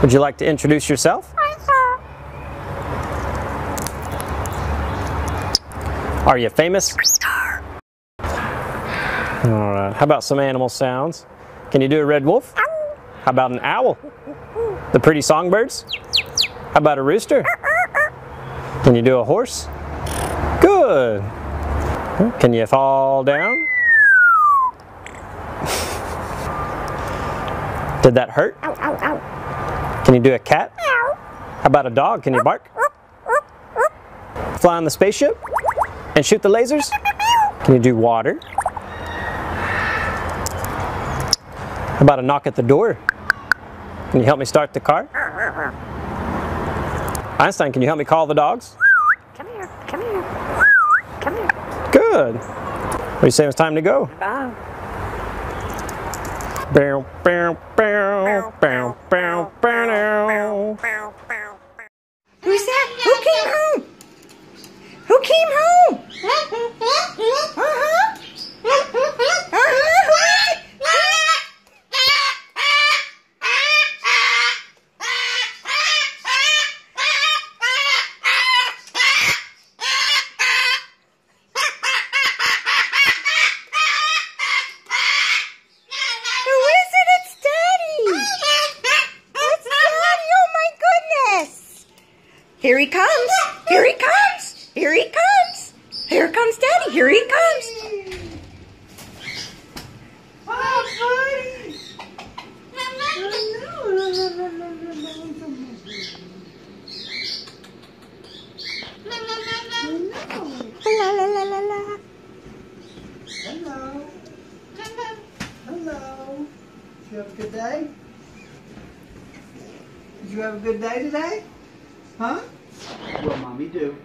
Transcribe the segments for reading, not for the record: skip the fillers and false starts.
Would you like to introduce yourself? Are you famous? Alright, how about some animal sounds? Can you do a red wolf? How about an owl? The pretty songbirds? How about a rooster? Can you do a horse? Good! Can you fall down? Did that hurt? Can you do a cat? How about a dog? How about fly on the spaceship and shoot the lasers? Can you do water? How about a knock at the door? Can you help me start the car? Einstein, can you help me call the dogs? Come here, come here, come here. Good. What do you say it's time to go? Bye. Bow, bow, bow, bow, bow, bow. Who's that? Who came home? Who came home? Here he comes! Here he comes! Here he comes! Here comes Daddy! Here he comes! Oh, buddy! La la la la la. Hello. Hello. Did you have a good day? Did you have a good day today? Huh? What mommy do?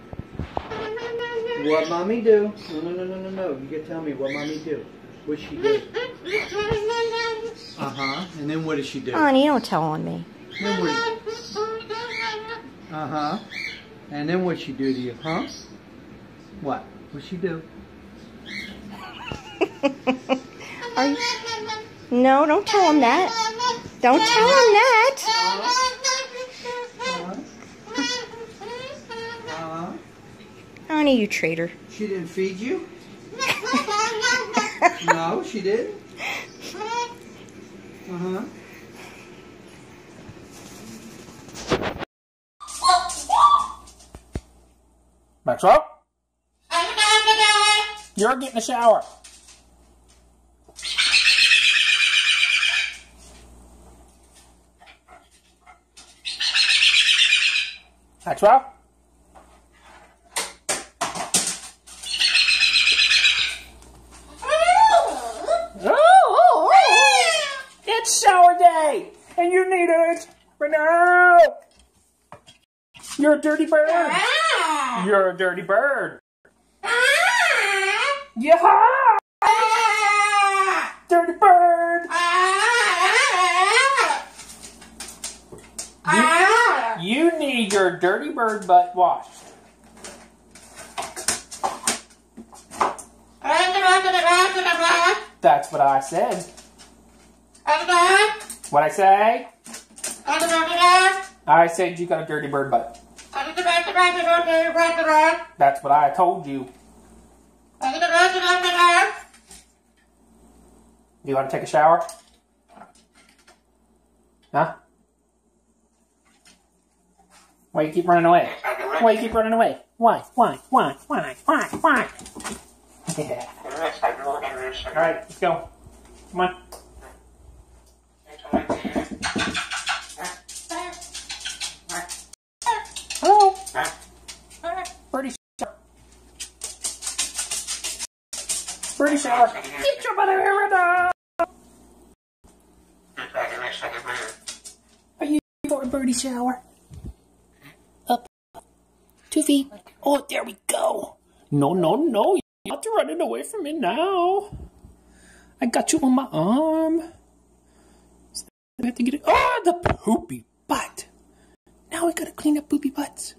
What mommy do? No, no, no, no, no, no. You gotta tell me what mommy do. What'd she do? Uh-huh. And then what did she do? Honey, don't tell on me. Then what? Uh-huh. And then what'd she do to you? Huh? What? What'd she do? Are you... No, don't tell him that. Don't tell him that. Honey, you traitor. She didn't feed you? No, she didn't? Uh-huh. Maxwell? You're getting a shower. Maxwell? It's shower day, and you need it right now. You're a dirty bird. You're a dirty bird. Yeah. Dirty bird. You need your dirty bird butt washed. That's what I said. What I say? I said you got a dirty bird butt. That's what I told you. Do you want to take a shower? Huh? Why you keep running away? Why you keep running away? Why? Yeah. Alright, let's go. Come on. Hello. Birdie shower. Birdie shower. Get your butt out of here right now. Are you for a birdie shower? Up. 2 feet. Oh, there we go. No, no, no. You're not running away from me now. I got you on my arm. I have to get it. Oh, the poopy butt. Now we gotta clean up poopy butts.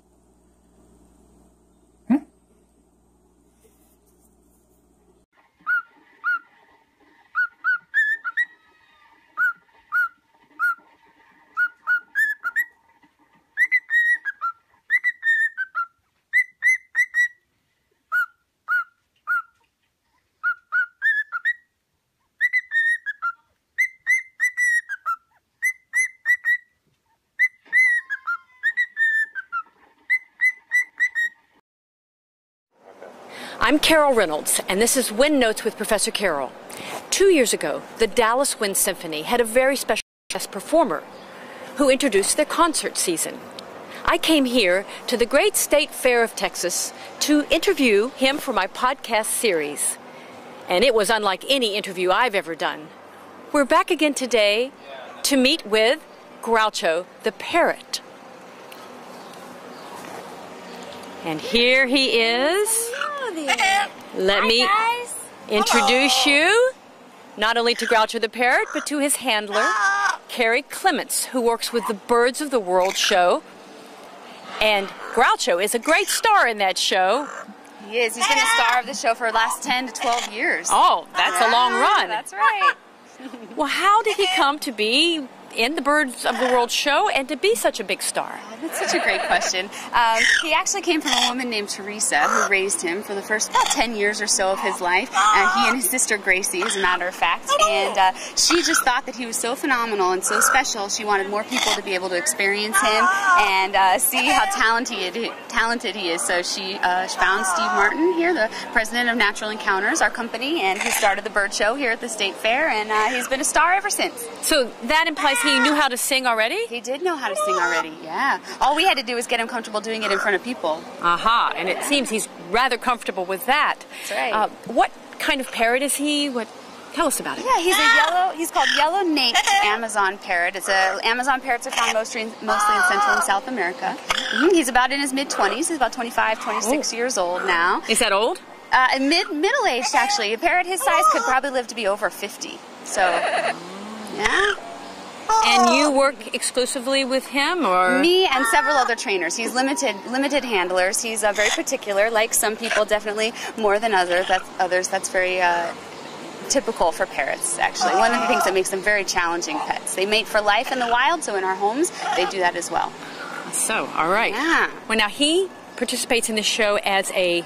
I'm Carol Reynolds, and this is Wind Notes with Professor Carol. 2 years ago, the Dallas Wind Symphony had a very special guest performer who introduced their concert season. I came here to the great State Fair of Texas to interview him for my podcast series. And it was unlike any interview I've ever done. We're back again today to meet with Groucho the Parrot. And here he is. Let me introduce you not only to Groucho the Parrot, but to his handler, Carrie Clements, who works with the Birds of the World show. And Groucho is a great star in that show. He is. He's been a star of the show for the last 10 to 12 years. Oh, that's a long run. That's right. Well, how did he come to be in the Birds of the World show and to be such a big star? That's such a great question. He actually came from a woman named Teresa who raised him for the first about 10 years or so of his life. He and his sister Gracie, as a matter of fact. And she just thought that he was so phenomenal and so special. She wanted more people to be able to experience him and see how talented he is. So she found Steve Martin here, the president of Natural Encounters, our company, and he started the bird show here at the State Fair, and he's been a star ever since. So that implies he knew how to sing already? He did know how to sing already, yeah. All we had to do was get him comfortable doing it in front of people. Aha, and it seems he's rather comfortable with that. That's right. What kind of parrot is he? Tell us about it. Yeah, he's called yellow-naped Amazon parrot. Amazon parrots are found mostly in Central and South America. He's about in his mid-20s. He's about 25, 26 years old now. Is that old? Middle-aged, actually. A parrot his size could probably live to be over 50. So, yeah. And you work exclusively with him, or? Me and several other trainers. He's limited handlers. He's very particular, like some people, definitely more than others. That's very typical for parrots, actually. One of the things that makes them very challenging pets. They mate for life in the wild, so in our homes, they do that as well. So, all right. Yeah. Well, now he participates in the show as a,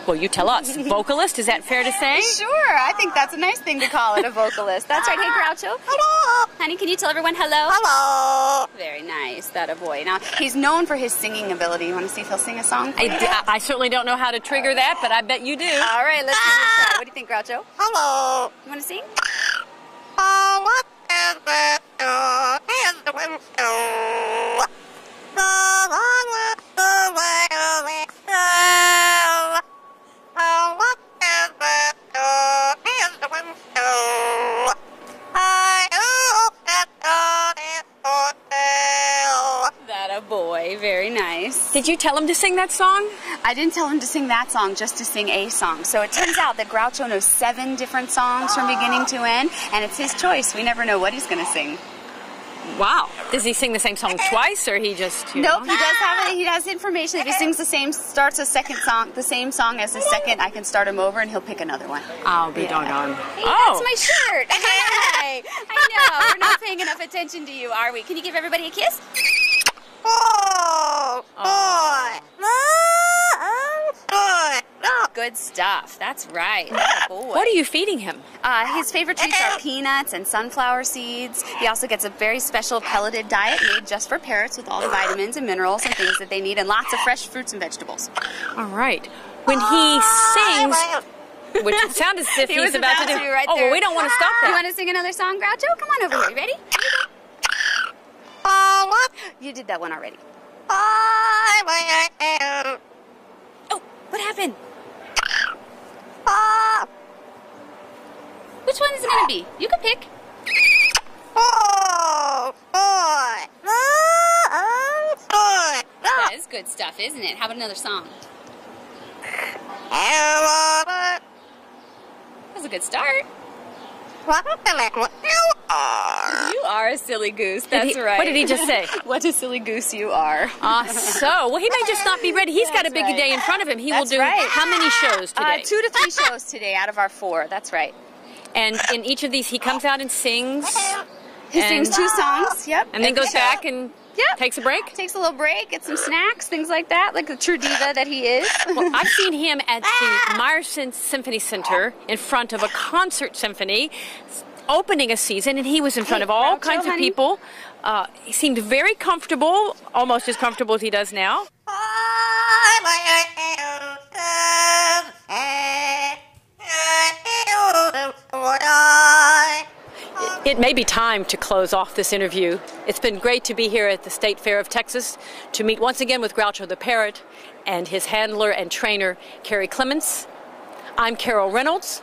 well, you tell us, vocalist, is that fair to say? Sure, I think that's a nice thing to call it, a vocalist. That's right. Hey, Groucho. Hello. Honey, can you tell everyone hello? Hello. Very nice, that a boy. Now, he's known for his singing ability. You want to see if he'll sing a song? I certainly don't know how to trigger that, but I bet you do. All right, let's give it a try. What do you think, Groucho? Hello. You want to sing? Very nice. Did you tell him to sing that song? I didn't tell him to sing that song, just to sing a song. So it turns out that Groucho knows 7 different songs from beginning to end, and it's his choice. We never know what he's going to sing. Wow. Does he sing the same song twice, or he just, Nope, he does have it. He has information. If he sings the same same song as the second, I can start him over, and he'll pick another one. I'll be doggone. Hey, that's my shirt. Hi. I know. We're not paying enough attention to you, are we? Can you give everybody a kiss? Good stuff. That's right. That boy. What are you feeding him? His favorite treats are peanuts and sunflower seeds. He also gets a very special pelleted diet made just for parrots with all the vitamins and minerals and things that they need, and lots of fresh fruits and vegetables. All right. When he sings, which it sounds as if he's about to do. Right well, we don't want to stop that. You want to sing another song, Groucho? Come on over here. You ready? You did that one already. Oh, what happened? Which one is it going to be? You can pick. That is good stuff, isn't it? How about another song? That was a good start. You are a silly goose. That's right. What did he just say? What a silly goose you are. Well, he may just not be ready. He's got a big day in front of him. He will do how many shows today? 2 to 3 shows today out of our 4. That's right. And in each of these, he comes out and sings. He sings 2 songs. Yep. And then goes back and takes a break? Takes a little break, gets some snacks, things like that, like the true diva that he is. Well, I've seen him at the Meyerson Symphony Center in front of a concert symphony opening a season, and he was in front of all kinds of people. He seemed very comfortable, almost as comfortable as he does now. It may be time to close off this interview. It's been great to be here at the State Fair of Texas to meet once again with Groucho the Parrot and his handler and trainer, Carrie Clements. I'm Carol Reynolds,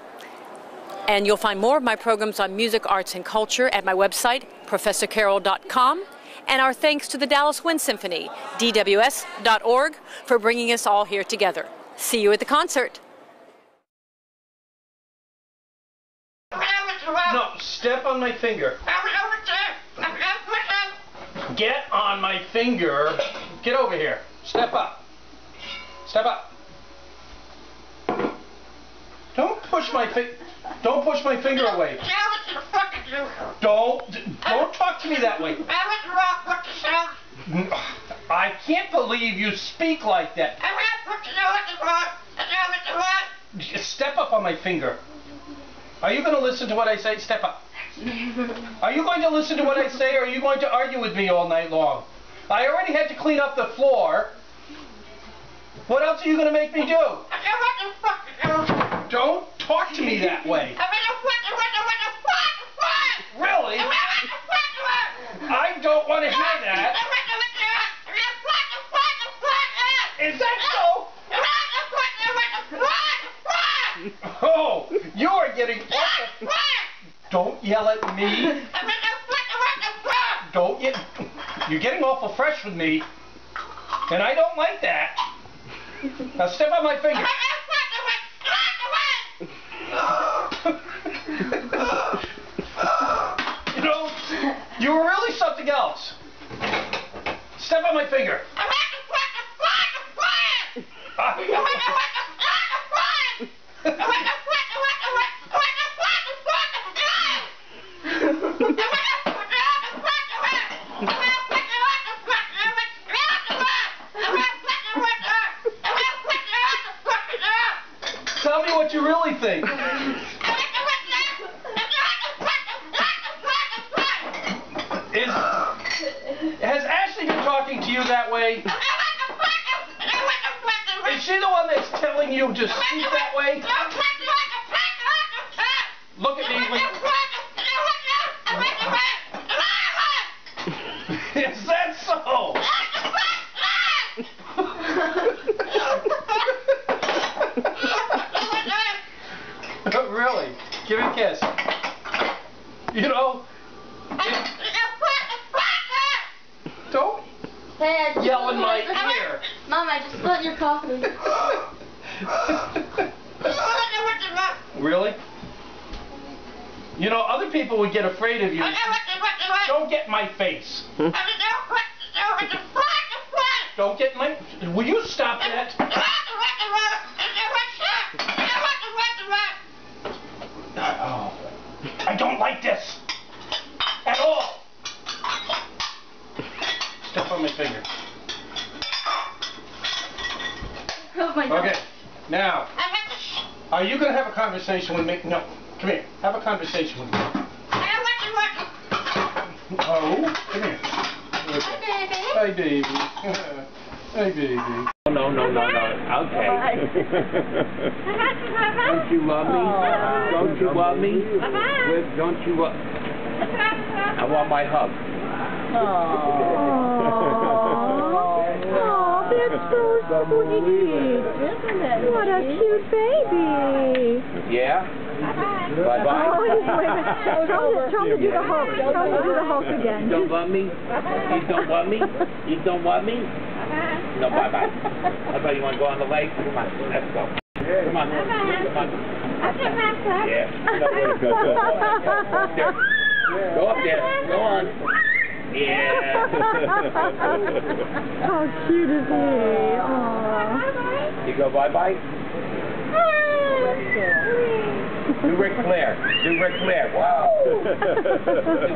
and you'll find more of my programs on music, arts, and culture at my website, ProfessorCarol.com. And our thanks to the Dallas Wind Symphony, dws.org, for bringing us all here together. See you at the concert. No, step on my finger. Get on my finger. Get over here. Step up. Step up. Don't push my finger away. Don't talk to me that way. I can't believe you speak like that. Step up on my finger. Are you going to listen to what I say? Step up. Are you going to listen to what I say, or are you going to argue with me all night long? I already had to clean up the floor. What else are you going to make me do? Don't talk to me that way. Really? I don't want to hear that. Is that so? Oh, you are getting awful. Don't yell at me. Don't yell. You're getting awful fresh with me, and I don't like that. Now step on my finger. You know, you were really something else. Step on my finger. Tell me what you really think. Has Ashley been talking to you that way? Is she the one that's telling you to speak that way? Look at me. Is that so? Really? Give me a kiss. You know, don't yell in my ear. Mom, I just spilled your coffee. Really? You know, other people would get afraid of you. Don't get in my face. Don't get in my... Will you stop that? Oh, I don't like this at all. Step on my finger. Oh my God. Okay, now, are you going to have a conversation with me? No, come here. Have a conversation with me. Oh, come here. Hi, baby. Hi, baby. No. Okay. Don't you love me? Don't you love me? Don't you love... I want my hug. Oh, that's so sweet, isn't it? What a cute baby. Yeah? Bye-bye. Oh, wait a minute. Tell him to do the Hulk. Tell him to do the Hulk again. You don't love me? You don't love me? You don't love me? No, bye-bye. How about you want to go on the lake? Come on, let's go. Come on. Come on. Yeah. Go up there. Go on. Yeah. How cute is he? Aww. You go bye-bye? Do Ric Flair. Do Ric Flair. Wow. Do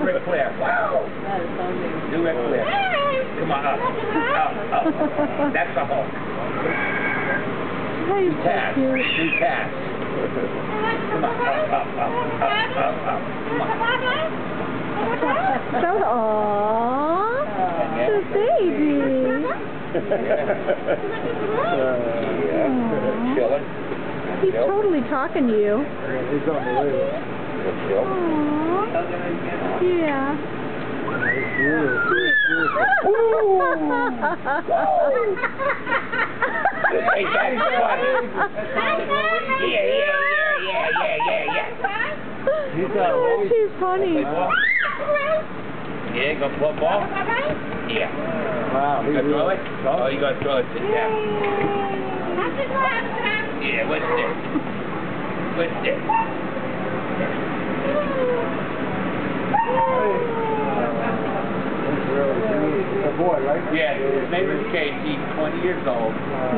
Ric Flair. Wow. Do Ric Flair. Come on, up. Up. That's the Hulk. He's so cute. Do Taz. Come on, up. Come on. So, aww. The baby. Yeah. Chilling. He's totally talking to you. He's unbelievable. Yeah. Hey, that's funny. Yeah. She's funny. Yeah, go football? Yeah. Wow. You gonna throw it? Oh, you gotta throw it. Sit down. Yeah, what's this? What's this? The boy, right? Yeah, his name is Casey. He's 20 years old.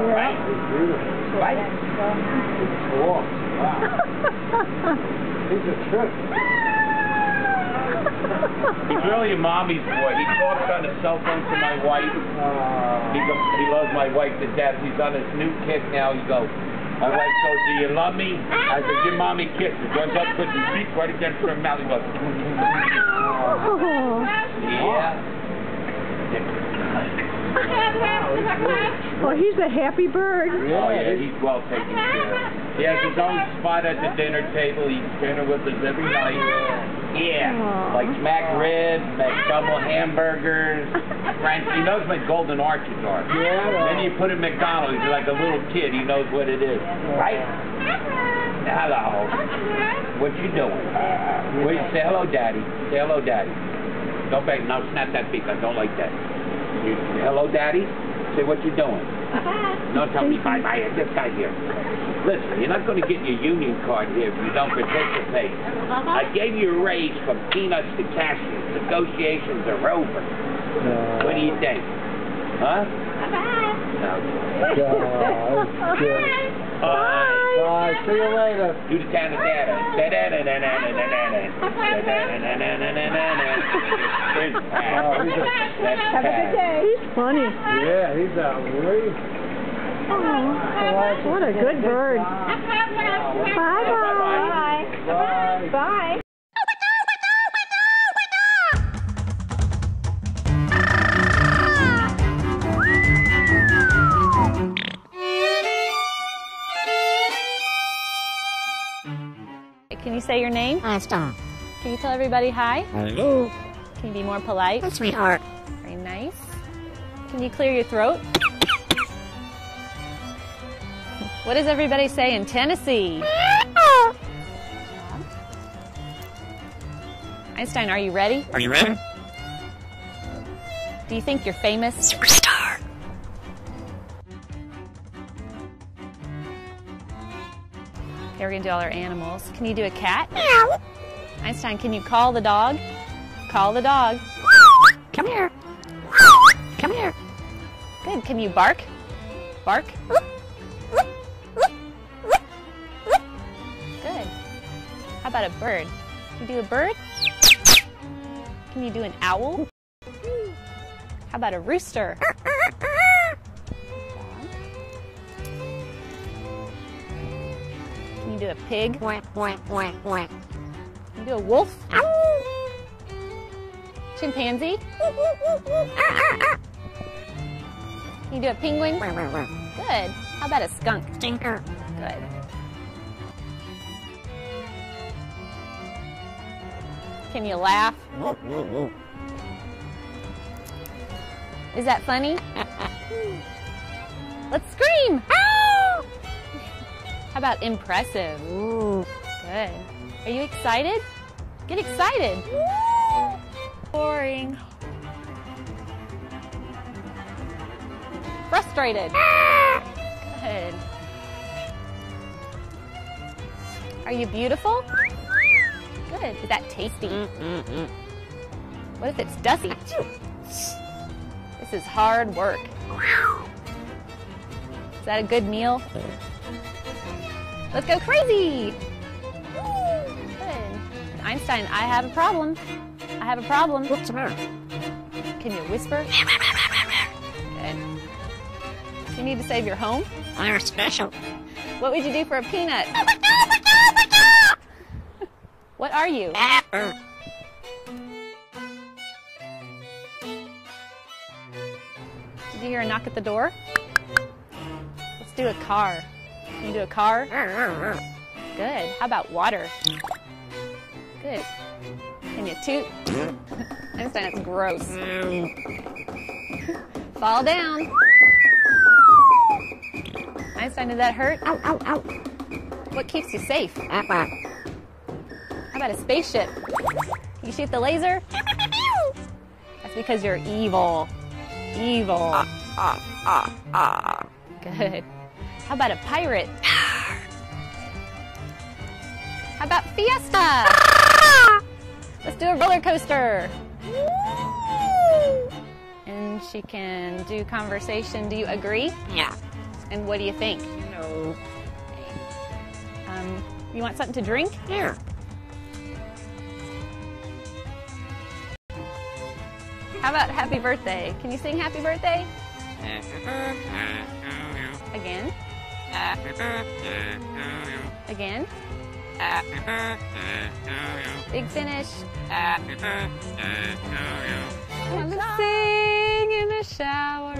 Right? Right? Cool. Wow. He's a trip. He's really a mommy's boy. He talks on the cell phone to my wife. He loves my wife to death. He's on his new kick now. He goes, my wife goes, do you love me? I said, give mommy kisses. Goes up, puts his beak right against her mouth. He goes, yeah. Oh, he's a happy bird. Oh, yeah, he's well taken care of. He has his own spot at the dinner table. He eats dinner with us every night. Yeah, like Mac ribs, Mac double hamburgers, French. He knows what golden arches are. Yeah. Then you put in McDonald's, he's like a little kid. He knows what it is. Right? Hello. What you doing? Say hello, Daddy. Say hello, Daddy. Don't beg. Now snap that beak. I don't like that. Hello, Daddy. Say what you doing. Don't tell me bye-bye at this guy here. Listen, you're not going to get your union card here if you don't participate. I gave you a raise from peanuts to cashews. Negotiations are over. What do you think? Huh? No. Bye. See you later. Do the kind of data. Have a good day. He's funny. Yeah, he's outrageous. Oh, what a good bird. Bye-bye. Bye. Can you say your name? Hi, Star. Can you tell everybody hi? Hello. Can you be more polite? Hi, sweetheart. Very nice. Can you clear your throat? What does everybody say in Tennessee? Einstein, are you ready? Are you ready? Do you think you're famous? Superstar. Okay, we're gonna do all our animals. Can you do a cat? Meow. Einstein, can you call the dog? Call the dog. Come here. Come here. Good. Can you bark? Bark. Good. How about a bird? Can you do a bird? Can you do an owl? How about a rooster? Can you do a pig? Quack, quack, quack, quack. Can you do a wolf? Chimpanzee? Can you do a penguin? Good. How about a skunk? Stinker. Good. Can you laugh? Is that funny? Let's scream! How about impressive? Ooh. Good. Are you excited? Get excited. Boring. Frustrated. Good. Are you beautiful? Good. Is that tasty? What if it's dusty? This is hard work. Is that a good meal? Let's go crazy. Good. Einstein, I have a problem. I have a problem. What's the matter? Can you whisper? Good. Do you need to save your home? I'm special. What would you do for a peanut? What are you? Dapper. Did you hear a knock at the door? Let's do a car. Can you do a car? Good. How about water? it. Can you toot? Einstein, it's gross. Fall down. Einstein, did that hurt? Ow, ow, ow. What keeps you safe? How about a spaceship? Can you shoot the laser? That's because you're evil. Evil. Good. How about a pirate? How about Fiesta? Let's do a roller coaster. And she can do conversation. Do you agree? Yeah. And what do you think? No. You want something to drink? Here. How about happy birthday? Can you sing happy birthday? Again? Again? Big finish. Sing in the shower.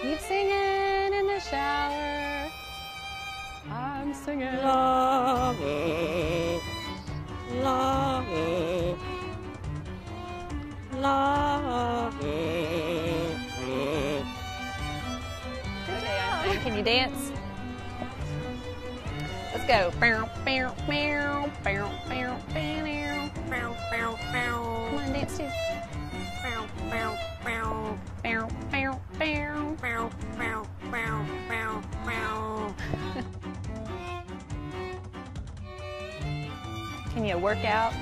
Keep singing in the shower. I'm singing. Can you dance? Let's go. Come on, dance too. Can you work out?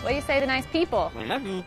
What do you say to nice people? I love you.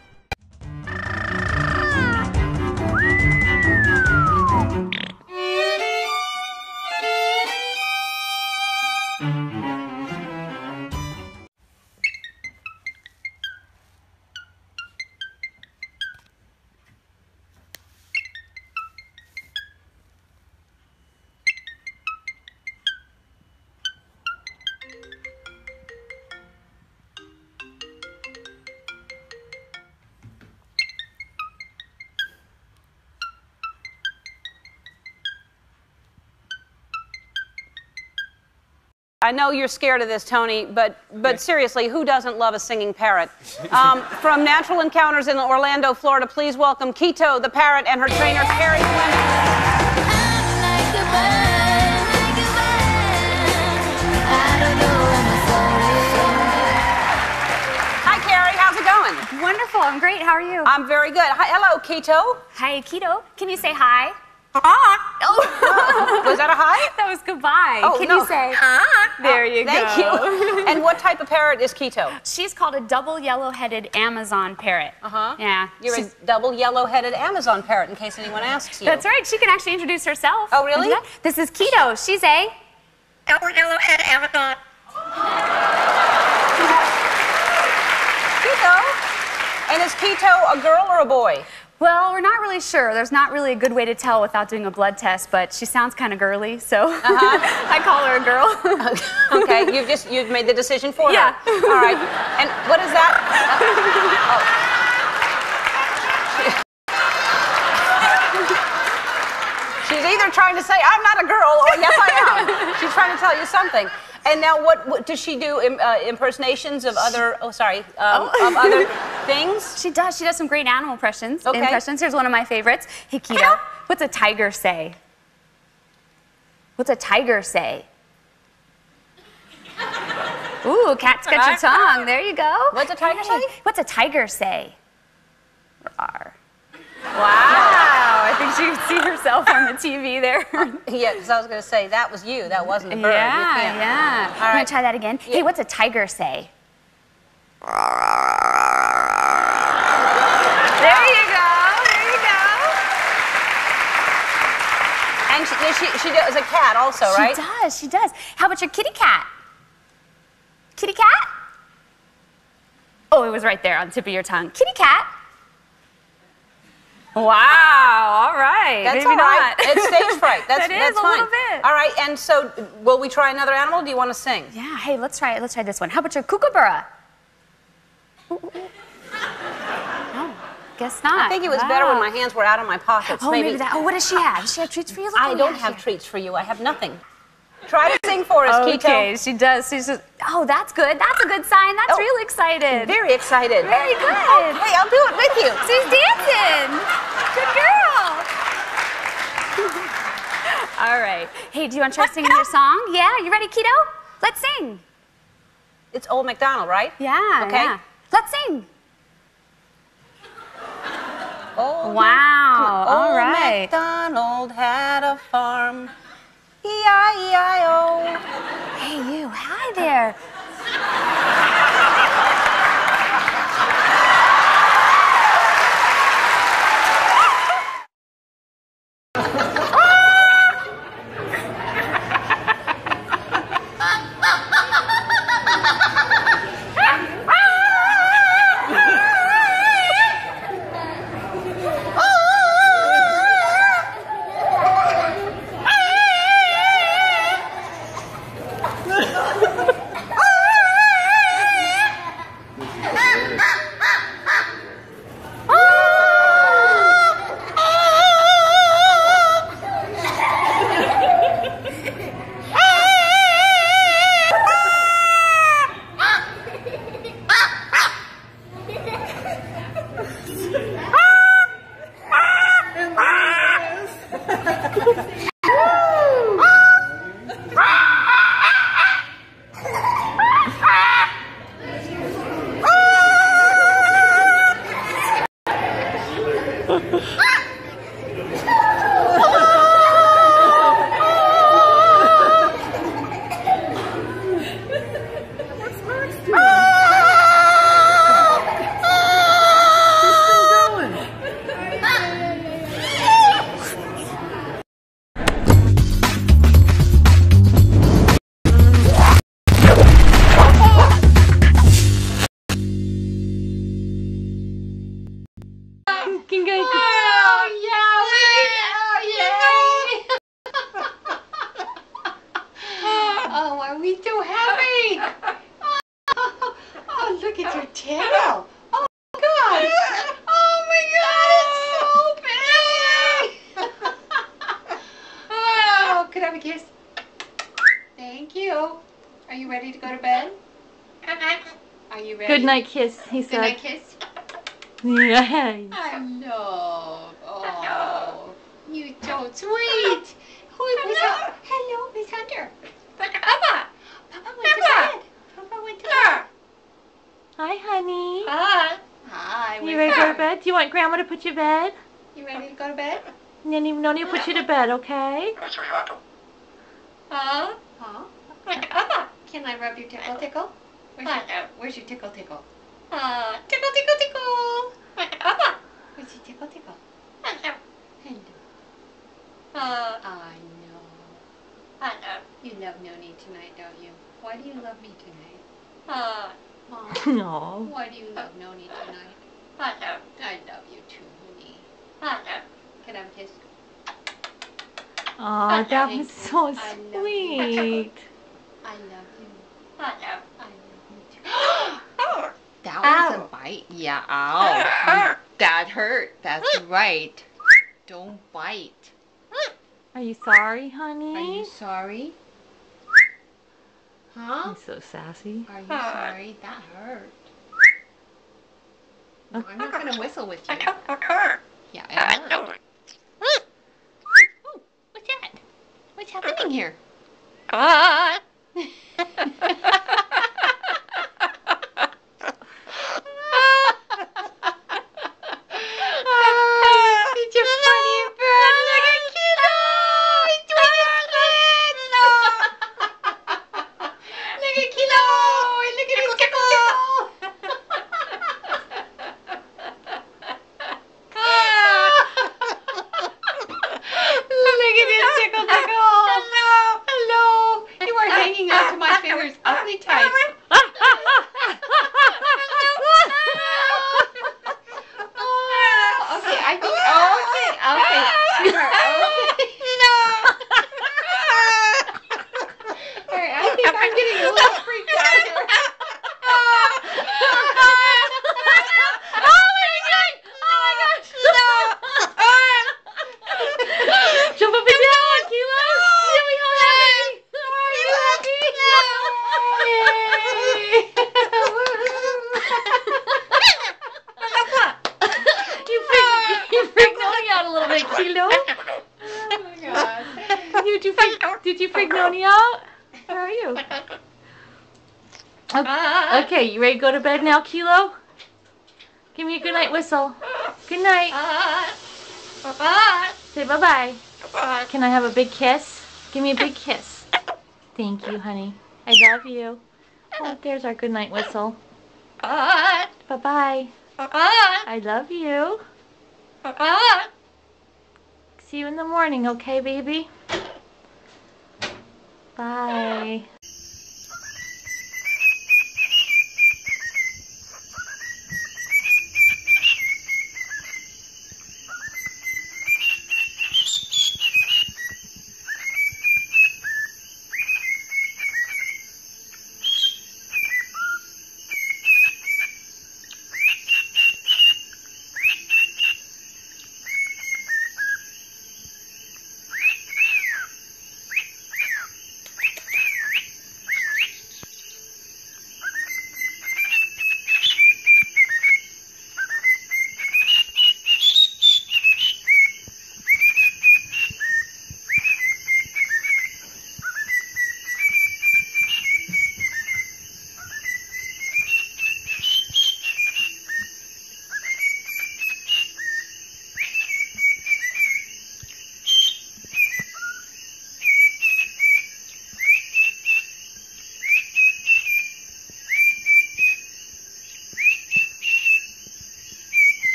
I know you're scared of this, Tony, but seriously, who doesn't love a singing parrot? From Natural Encounters in Orlando, Florida, please welcome Quito the parrot and her trainer, Carrie Hi, Carrie. How's it going? Wonderful. I'm great. How are you? I'm very good. Hi, hello, Quito. Hi, Quito. Can you say hi? Oh. Was that a hi? That was goodbye. Oh, Can no. you say There you go. Thank you. And what type of parrot is Quito? She's called a double yellow-headed Amazon parrot. Yeah. You're a double yellow-headed Amazon parrot, in case anyone asks you. That's right. She can actually introduce herself. Oh, really? This is Quito. She's a Double yellow-headed Amazon. Quito. And is Quito a girl or a boy? Well, we're not really sure. There's not really a good way to tell without doing a blood test, but she sounds kind of girly, so I call her a girl. Okay, you've made the decision for Yeah. her. All right. And what is that? She's either trying to say I'm not a girl or yes I am. She's trying to tell you something. And now, what does she do? Impersonations of other? Of other things? She does. She does some great animal impressions. Okay. Here's one of my favorites. Hey, Quito, what's a tiger say? What's a tiger say? Ooh, cat's got your tongue. There you go. What's a tiger say? What's a tiger say? Rawr. Wow. I think she could see herself on the TV there. Yeah, because I was going to say that was you. That wasn't a bird. Yeah, You can't. yeah. All I'm right. gonna try that again. Hey, what's a tiger say? There you go. There you go. And she does a cat also, right? She does. She does. How about your kitty cat? Kitty cat? Oh, it was right there on the tip of your tongue. Kitty cat. Wow. All right. right. That's Maybe all right. not. It's stage fright. That's, It is that's a fine. little bit. All right, and so will we try another animal? Do you want to sing? Yeah, hey, let's try it. Let's try this one. How about your kookaburra? Oh, guess not. I think it was better when my hands were out of my pockets. Oh, maybe that. Oh, what does she have? Does she have treats for you? Look I what we don't have here. treats for you. I have nothing. Try to sing for us, Keto. Okay, she does. She's just, Oh, that's good. That's a good sign. That's really excited. Very excited. Very good. Hey, I'll do it with you. She's dancing. Good girl. All right. Hey, do you want to try singing your song? Yeah, you ready, Keto? Let's sing. It's Old MacDonald, right? Yeah. Okay. Yeah. Let's sing. Oh, Wow. All Old right. MacDonald had a farm. E-I-E-I-O. Hey, you. Hi there. Oh, are we too happy? Oh, look at your tail. Oh, God. Oh, my God, it's so big. Oh, could I have a kiss? Thank you. Are you ready to go to bed? Are you ready? Good night kiss, he said. Good night kiss. Yeah. I know. Oh, you're so sweet. Who is that? Hello, Miss Hunter. Papa. Papa went to bed. Papa went to bed. Hi, honey. Hi. Hi. You ready to go to bed? Do you want Grandma to put you to bed? You ready to go to bed? No need to put you to bed, okay? Huh? Papa. Can I rub your tickle? Where's your tickle? Tickle, tickle. Papa. Where's your tickle? Hello. I know. You love Noni tonight, don't you? Why do you love me tonight? Mom, No. why do you love Noni tonight? I love you too, honey. Can I have a kiss? Aw, that was so I love you. sweet. I love you. I love you too. That was a bite. Yeah, ow. That hurt. That's right. Don't bite. Are you sorry, honey? Are you sorry? Huh? He's so sassy. Are you sorry? That hurt. No, I'm not going to whistle with you. Yeah, it hurt. Oh, what's that? What's happening here? It's your funny bird. Look at Kilo. He's doing his splits. Look at Kilo. Look at his tickle. Look at his tickle. Hello. Hello. You are hanging onto my fingers. Alright, I think I'm getting a little freaked out here. Jump up and down, Kilo! Silly, how happy! Are you happy? You freaked Noni out a little bit, Kilo. Oh my god. Did you freak Noni out? Where are you? Okay, you ready to go to bed now, Kilo? Give me a good night whistle. Good night. Say bye-bye. Can I have a big kiss? Give me a big kiss. Thank you, honey. I love you. Oh, there's our good night whistle. Bye-bye. I love you. See you in the morning, okay, baby? Bye.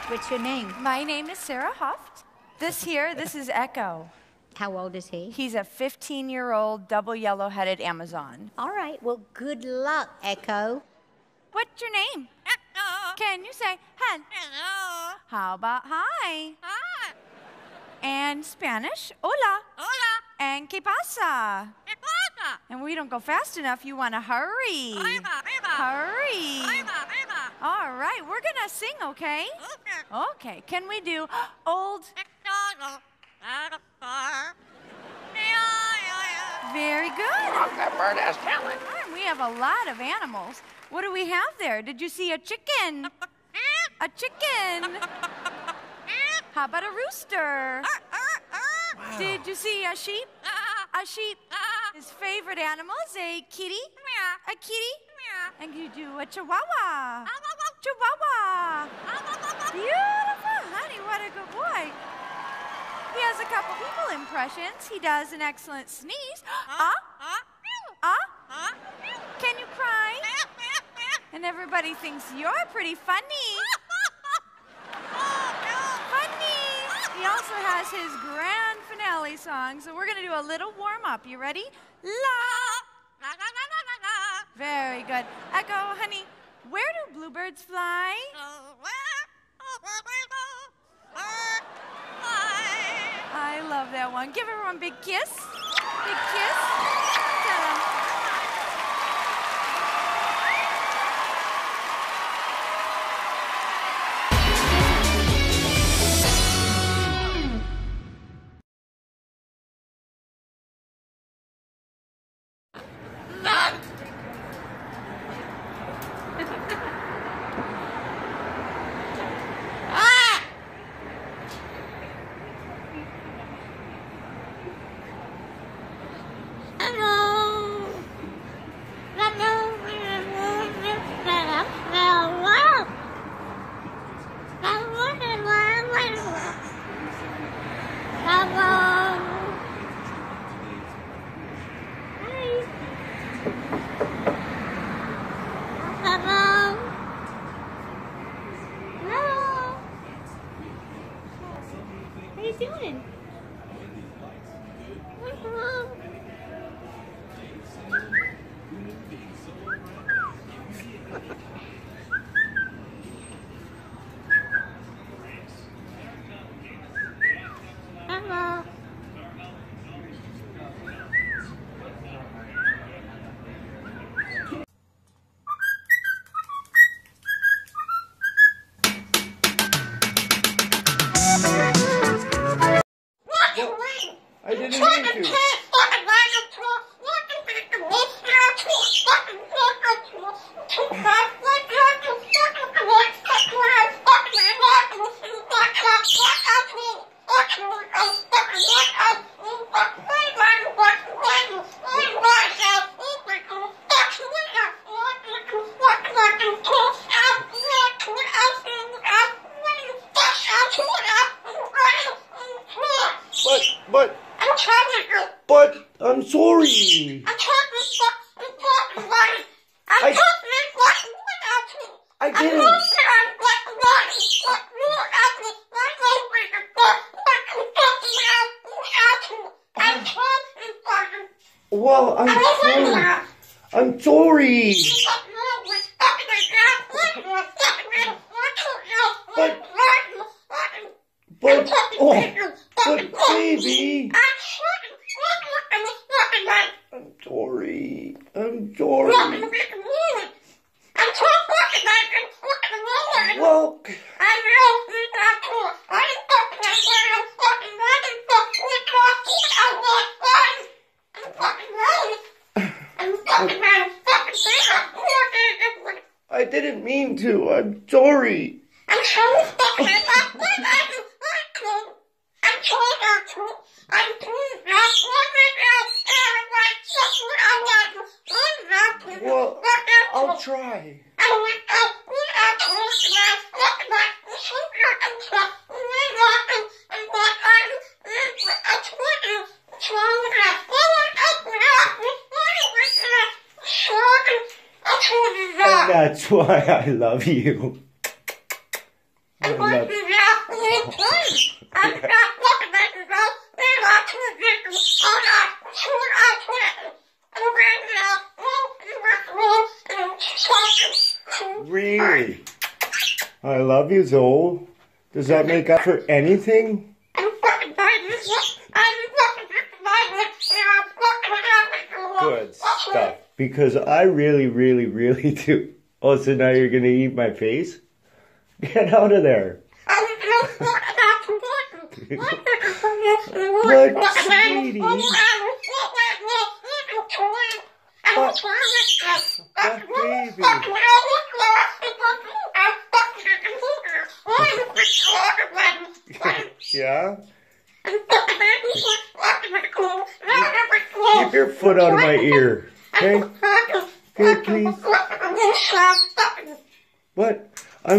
What's your name? My name is Sarah Huft. This is Echo. How old is he? He's a 15-year-old double yellow-headed Amazon. All right, well, good luck, Echo. What's your name? Echo. Can you say hello? How about hi? Hi. And Spanish, hola. Hola. And ¿qué pasa? ¿Qué pasa? And we don't go fast enough. You want to hurry. Hurry. All right, we're going to sing, okay? Okay. Can we do old... good. That bird has talent. We have a lot of animals. What do we have there? Did you see a chicken? A chicken. How about a rooster? Wow. Did you see a sheep? A sheep. His favorite animal is a kitty. A kitty. And you do a chihuahua. Chihuahua. Beautiful, honey. What a good boy. He has a couple people impressions. He does an excellent sneeze. Can you cry? And everybody thinks you're pretty funny. Funny. He also has his grand finale song, so we're going to do a little warm-up. You ready? La. Very good. Echo, honey, where do bluebirds fly? I love that one. Give everyone a big kiss. Big kiss. Ta-da. I didn't mean to. But I'm sorry. I didn't. Well, I'm sorry. I'm sorry. But baby. I'm sorry. I'm sorry. Well, I didn't mean to. I'm sorry. Well, I'll try. And that's why I love you. I love you. Really? I love you, Zoe. Does that make up for anything? Good stuff. Because I really, really, really do. Oh, so now you're gonna eat my face? Get out of there. But, sweetie. baby. Yeah? Keep your foot out of my ear, okay? Okay, please. What? I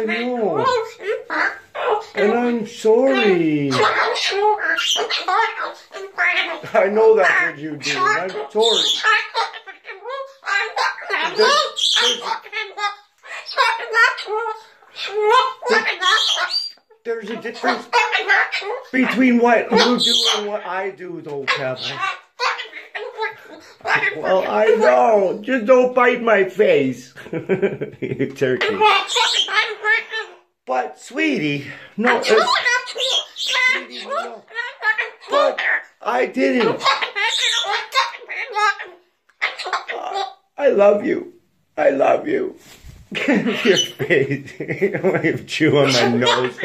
know. And I'm sorry. I know that's what you do. I'm sorry. There's a difference between what you do and what I do, though, Pebble. Well, I know. Just don't bite my face. You turkey. But, sweetie, no. Sweetie, no. But I didn't. I love you. I love you. Your face. You want to chew on my nose.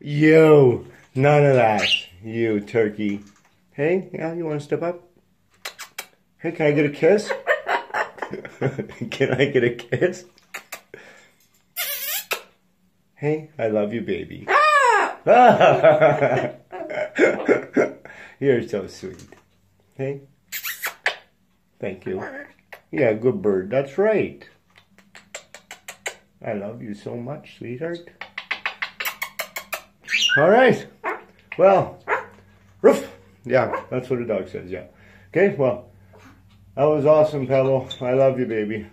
You. None of that. You, turkey. Hey, yeah, you want to step up? Hey, can I get a kiss? Can I get a kiss? Hey, I love you, baby. You're so sweet. Hey? Thank you. Yeah, good bird. That's right. I love you so much, sweetheart. All right. Well, roof. Yeah, that's what a dog says, yeah. Okay, well, that was awesome, Pebble. I love you, baby.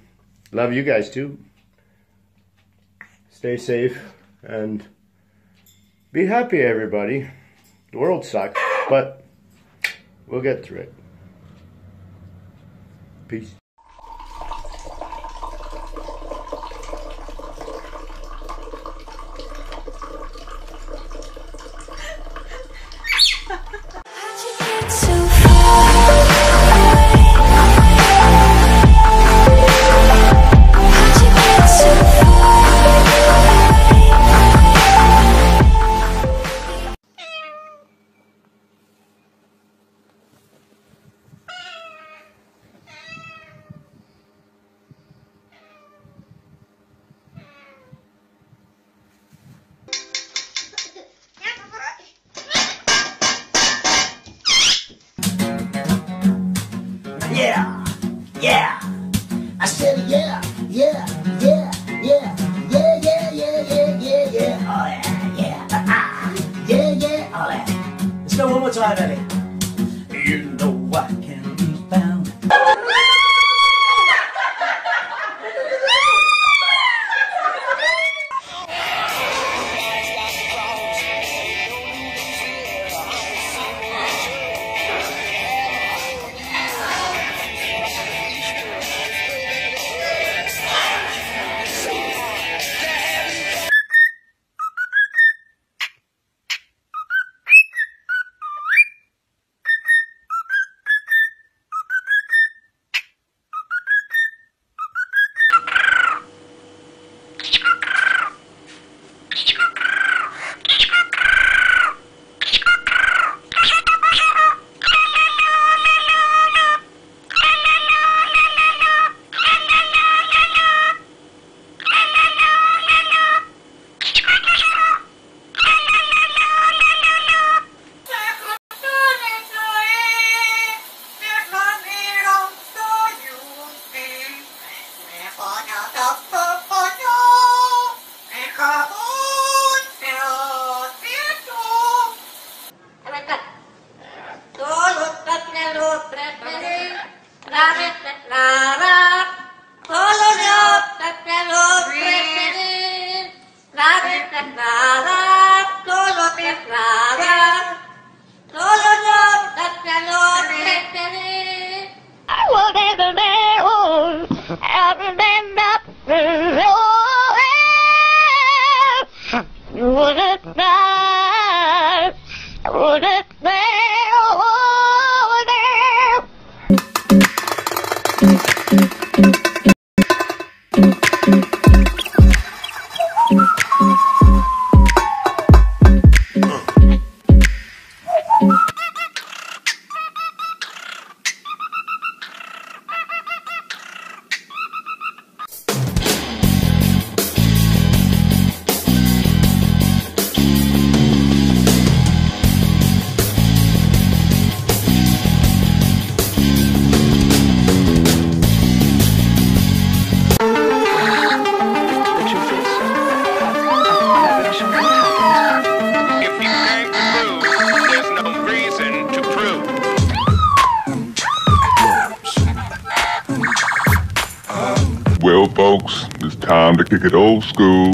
Love you guys, too. Stay safe and be happy, everybody. The world sucks, but we'll get through it. Peace. Yeah, yeah. I said yeah, yeah, yeah, yeah, yeah, yeah, yeah, yeah, yeah, yeah. Oh yeah, yeah, yeah, yeah. Oh yeah. Let's go one more time, baby. You know I can be found. Would it Time to kick it old school.